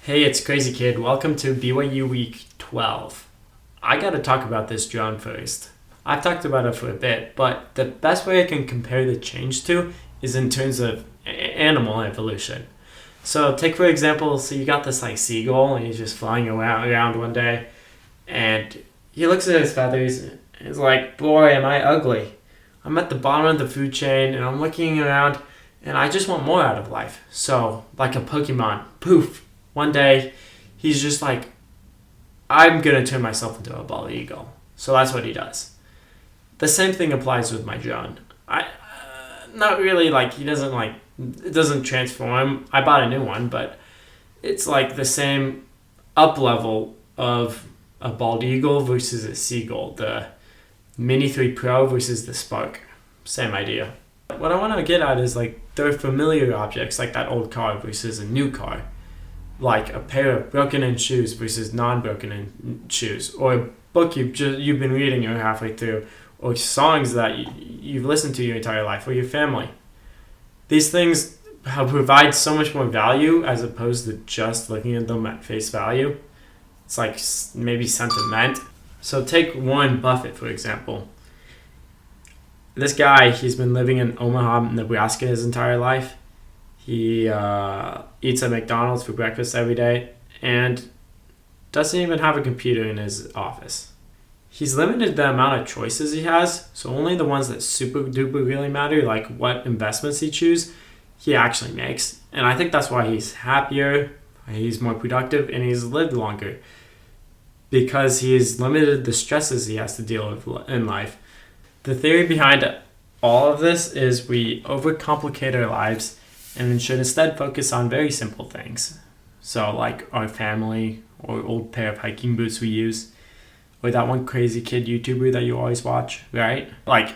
Hey, it's Crazy Kid. Welcome to BYU Week 12. I gotta talk about this drone first. I've talked about it for a bit, but the best way I can compare the change to is in terms of animal evolution. So, take for example, so you got this like seagull, and he's just flying around one day, and he looks at his feathers, and he's like, "Boy, am I ugly! I'm at the bottom of the food chain, and I'm looking around, and I just want more out of life." So, like a Pokemon, poof! One day, he's just like, I'm gonna turn myself into a bald eagle. So that's what he does. The same thing applies with my drone. Not really like he doesn't like it doesn't transform. I bought a new one, but it's like the same up level of a bald eagle versus a seagull. The Mini 3 Pro versus the Spark. Same idea. What I want to get at is like they're familiar objects like that old car versus a new car, like a pair of broken-in shoes versus non-broken-in shoes, or a book you've been reading you're halfway through, or songs that you've listened to your entire life, or your family. These things provide so much more value as opposed to just looking at them at face value. It's like maybe sentiment. So take Warren Buffett, for example. This guy, he's been living in Omaha, Nebraska his entire life. He eats at McDonald's for breakfast every day and doesn't even have a computer in his office. He's limited the amount of choices he has, so only the ones that super duper really matter, like what investments he actually makes. And I think that's why he's happier, he's more productive, and he's lived longer, because he's limited the stresses he has to deal with in life. The theory behind all of this is we overcomplicate our lives and should instead focus on very simple things. So like our family, or old pair of hiking boots we use, or that one crazy kid YouTuber that you always watch, right? Like,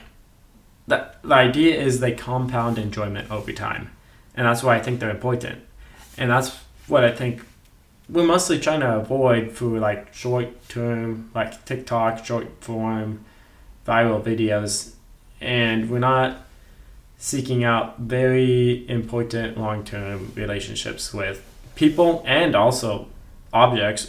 the idea is they compound enjoyment over time. And that's why I think they're important. And that's what I think we're mostly trying to avoid through like short term, like TikTok, short form, viral videos. And we're not seeking out very important long-term relationships with people and also objects